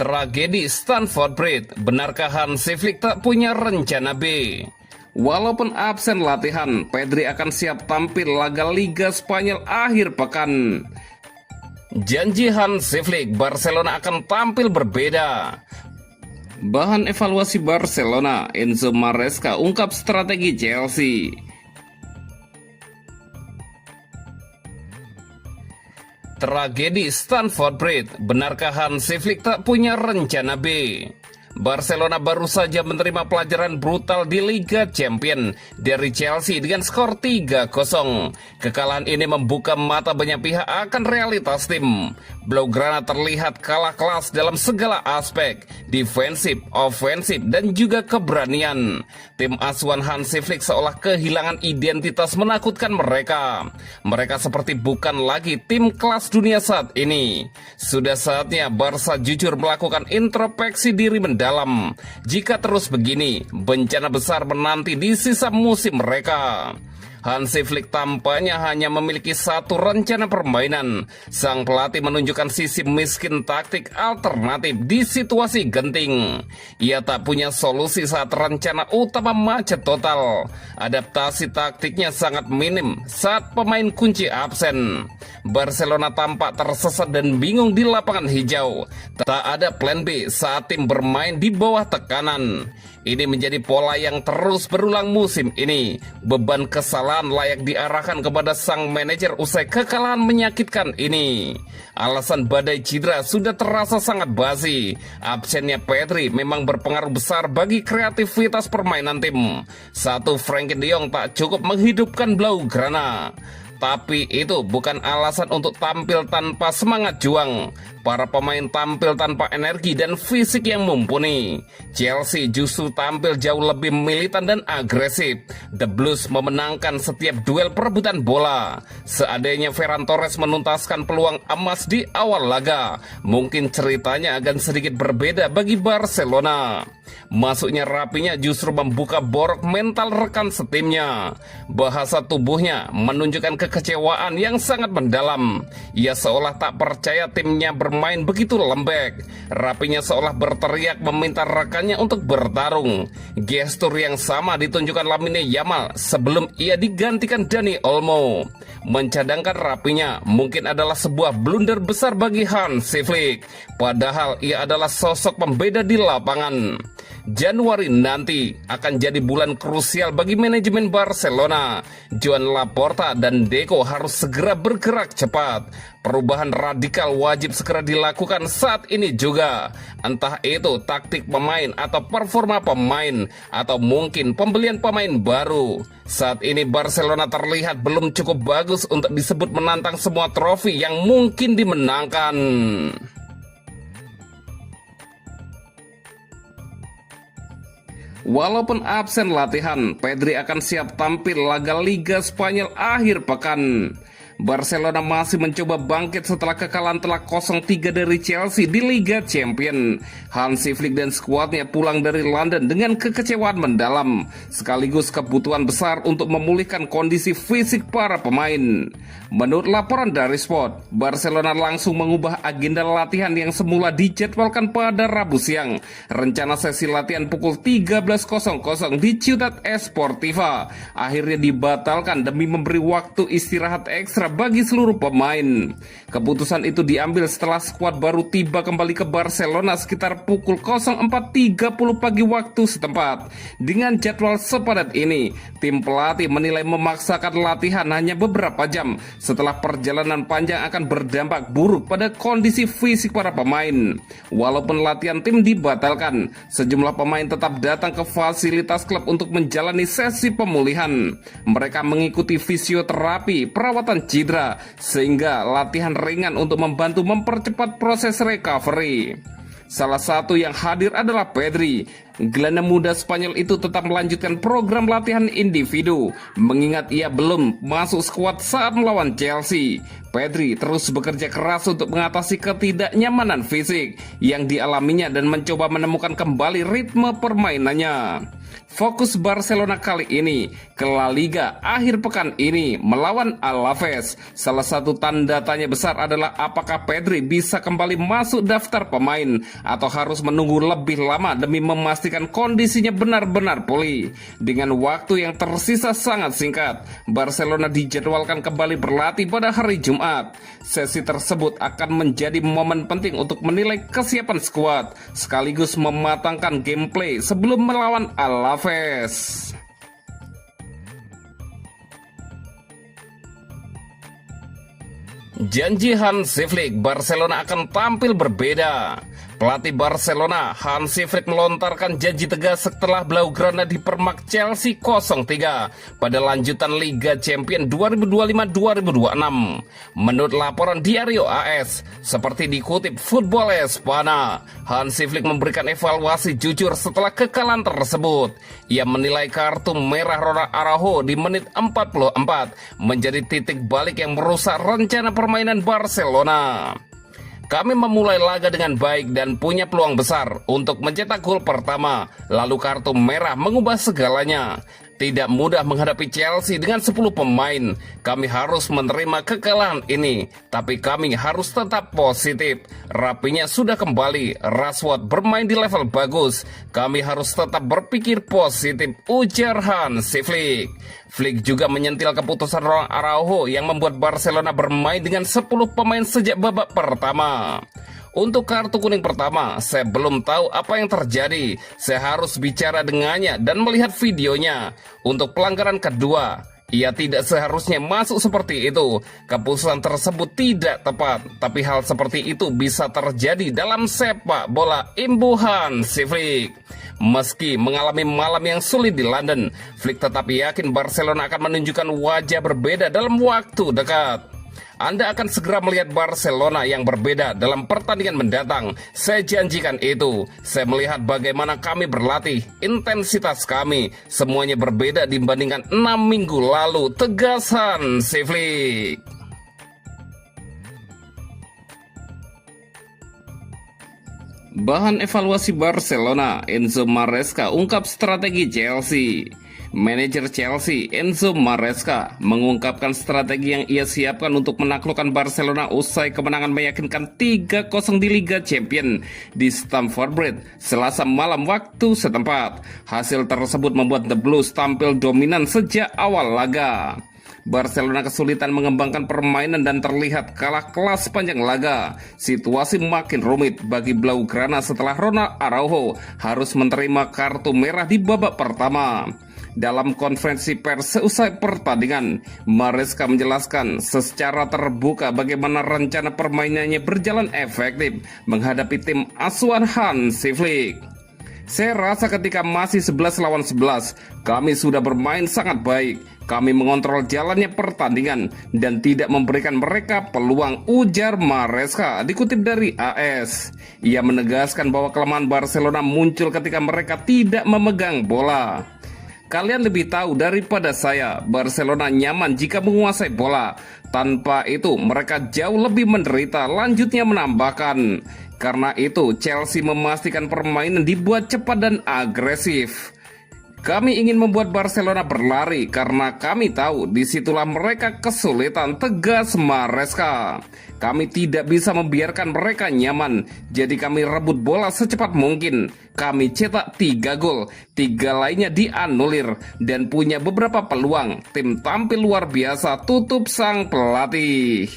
Tragedi Stamford Bridge, benarkah Hansi Flick tak punya rencana B? Walaupun absen latihan, Pedri akan siap tampil laga Liga Spanyol akhir pekan. Janji Hansi Flick, Barcelona akan tampil berbeda. Bahan evaluasi Barcelona, Enzo Maresca ungkap strategi Chelsea. Tragedi Stamford Bridge, benarkah Hansi Flick tak punya rencana B? Barcelona baru saja menerima pelajaran brutal di Liga Champions dari Chelsea dengan skor 3-0. Kekalahan ini membuka mata banyak pihak akan realitas tim. Blaugrana terlihat kalah kelas dalam segala aspek, defensif, ofensif, dan juga keberanian. Tim asuhan Hansi Flick seolah kehilangan identitas menakutkan mereka. Mereka seperti bukan lagi tim kelas dunia saat ini. Sudah saatnya Barca jujur melakukan introspeksi diri dalam. Jika terus begini, bencana besar menanti di sisa musim mereka. Hansi Flick tampaknya hanya memiliki satu rencana permainan. Sang pelatih menunjukkan sisi miskin taktik alternatif di situasi genting. Ia tak punya solusi saat rencana utama macet total. Adaptasi taktiknya sangat minim saat pemain kunci absen. Barcelona tampak tersesat dan bingung di lapangan hijau. Tak ada plan B saat tim bermain di bawah tekanan. Ini menjadi pola yang terus berulang musim ini. Beban kesalahan layak diarahkan kepada sang manajer usai kekalahan menyakitkan ini. Alasan badai cedera sudah terasa sangat basi. Absennya Pedri memang berpengaruh besar bagi kreativitas permainan tim. Satu Frenkie de Jong tak cukup menghidupkan Blaugrana. Tapi itu bukan alasan untuk tampil tanpa semangat juang. Para pemain tampil tanpa energi dan fisik yang mumpuni. Chelsea justru tampil jauh lebih militan dan agresif. The Blues memenangkan setiap duel perebutan bola. Seandainya Ferran Torres menuntaskan peluang emas di awal laga, mungkin ceritanya akan sedikit berbeda bagi Barcelona. Masuknya Rapinya justru membuka borok mental rekan setimnya. Bahasa tubuhnya menunjukkan kekecewaan yang sangat mendalam. Ia seolah tak percaya timnya bermain begitu lembek. Rapinya seolah berteriak meminta rekannya untuk bertarung. Gestur yang sama ditunjukkan Lamine Yamal sebelum ia digantikan Dani Olmo. Mencadangkan Rapinya mungkin adalah sebuah blunder besar bagi Hansi Flick. Padahal ia adalah sosok pembeda di lapangan. Januari nanti akan jadi bulan krusial bagi manajemen Barcelona. Joan Laporta dan Deco harus segera bergerak cepat. Perubahan radikal wajib segera dilakukan saat ini juga. Entah itu taktik pemain atau performa pemain, atau mungkin pembelian pemain baru. Saat ini Barcelona terlihat belum cukup bagus untuk disebut menantang semua trofi yang mungkin dimenangkan. Walaupun absen latihan, Pedri akan siap tampil laga Liga Spanyol akhir pekan. Barcelona masih mencoba bangkit setelah kekalahan telak 0-3 dari Chelsea di Liga Champions. Hansi Flick dan skuadnya pulang dari London dengan kekecewaan mendalam, sekaligus kebutuhan besar untuk memulihkan kondisi fisik para pemain. Menurut laporan dari Sport, Barcelona langsung mengubah agenda latihan yang semula dijadwalkan pada Rabu siang. Rencana sesi latihan pukul 13.00 di Ciutat Esportiva akhirnya dibatalkan demi memberi waktu istirahat ekstra bagi seluruh pemain. Keputusan itu diambil setelah skuad baru tiba kembali ke Barcelona sekitar pukul 04.30 pagi waktu setempat. Dengan jadwal sepadat ini, tim pelatih menilai memaksakan latihan hanya beberapa jam setelah perjalanan panjang akan berdampak buruk pada kondisi fisik para pemain. Walaupun latihan tim dibatalkan, sejumlah pemain tetap datang ke fasilitas klub untuk menjalani sesi pemulihan. Mereka mengikuti fisioterapi, perawatan cedera, sehingga latihan ringan untuk membantu mempercepat proses recovery. Salah satu yang hadir adalah Pedri. Gelandang muda Spanyol itu tetap melanjutkan program latihan individu, mengingat ia belum masuk skuad saat melawan Chelsea. Pedri terus bekerja keras untuk mengatasi ketidaknyamanan fisik yang dialaminya dan mencoba menemukan kembali ritme permainannya. Fokus Barcelona kali ini ke La Liga akhir pekan ini melawan Alaves. Salah satu tanda tanya besar adalah apakah Pedri bisa kembali masuk daftar pemain atau harus menunggu lebih lama demi memastikan kondisinya benar-benar pulih. Dengan waktu yang tersisa sangat singkat, Barcelona dijadwalkan kembali berlatih pada hari Jumat. Sesi tersebut akan menjadi momen penting untuk menilai kesiapan skuad sekaligus mematangkan gameplay sebelum melawan Alaves. Janji Hansi Flick, Barcelona akan tampil berbeda. Pelatih Barcelona, Hansi Flick melontarkan janji tegas setelah Blaugrana dipermak Chelsea 0-3 pada lanjutan Liga Champions 2025-2026. Menurut laporan Diario AS, seperti dikutip Football Espana, Hansi Flick memberikan evaluasi jujur setelah kekalahan tersebut. Ia menilai kartu merah Ronald Araujo di menit 44 menjadi titik balik yang merusak rencana permainan Barcelona. Kami memulai laga dengan baik dan punya peluang besar untuk mencetak gol pertama, lalu kartu merah mengubah segalanya. Tidak mudah menghadapi Chelsea dengan 10 pemain. Kami harus menerima kekalahan ini, tapi kami harus tetap positif. Rapinya sudah kembali, Rashford bermain di level bagus. Kami harus tetap berpikir positif, ujar Hansi Flick. Flick juga menyentil keputusan Ronald Araujo yang membuat Barcelona bermain dengan 10 pemain sejak babak pertama. Untuk kartu kuning pertama, saya belum tahu apa yang terjadi. Saya harus bicara dengannya dan melihat videonya. Untuk pelanggaran kedua, ia tidak seharusnya masuk seperti itu. Keputusan tersebut tidak tepat, tapi hal seperti itu bisa terjadi dalam sepak bola, imbuhan Hansi Flick. Meski mengalami malam yang sulit di London, Flick tetap yakin Barcelona akan menunjukkan wajah berbeda dalam waktu dekat. Anda akan segera melihat Barcelona yang berbeda dalam pertandingan mendatang. Saya janjikan itu. Saya melihat bagaimana kami berlatih, intensitas kami, semuanya berbeda dibandingkan 6 minggu lalu, tegas Hansi Flick. Bahan evaluasi Barcelona, Enzo Maresca ungkap strategi Chelsea. Manajer Chelsea, Enzo Maresca, mengungkapkan strategi yang ia siapkan untuk menaklukkan Barcelona usai kemenangan meyakinkan 3-0 di Liga Champions di Stamford Bridge Selasa malam waktu setempat. Hasil tersebut membuat The Blues tampil dominan sejak awal laga. Barcelona kesulitan mengembangkan permainan dan terlihat kalah kelas sepanjang laga. Situasi makin rumit bagi Blaugrana setelah Ronald Araujo harus menerima kartu merah di babak pertama. Dalam konferensi pers seusai pertandingan, Maresca menjelaskan secara terbuka bagaimana rencana permainannya berjalan efektif menghadapi tim asuhan Hansi Flick. Saya rasa ketika masih 11 lawan 11, kami sudah bermain sangat baik. Kami mengontrol jalannya pertandingan dan tidak memberikan mereka peluang, ujar Maresca, dikutip dari AS. Ia menegaskan bahwa kelemahan Barcelona muncul ketika mereka tidak memegang bola. Kalian lebih tahu daripada saya, Barcelona nyaman jika menguasai bola. Tanpa itu, mereka jauh lebih menderita, lanjutnya menambahkan. Karena itu, Chelsea memastikan permainan dibuat cepat dan agresif. Kami ingin membuat Barcelona berlari karena kami tahu disitulah mereka kesulitan, tegas Maresca. Kami tidak bisa membiarkan mereka nyaman, jadi kami rebut bola secepat mungkin. Kami cetak 3 gol, 3 lainnya dianulir dan punya beberapa peluang. Tim tampil luar biasa, tutup sang pelatih.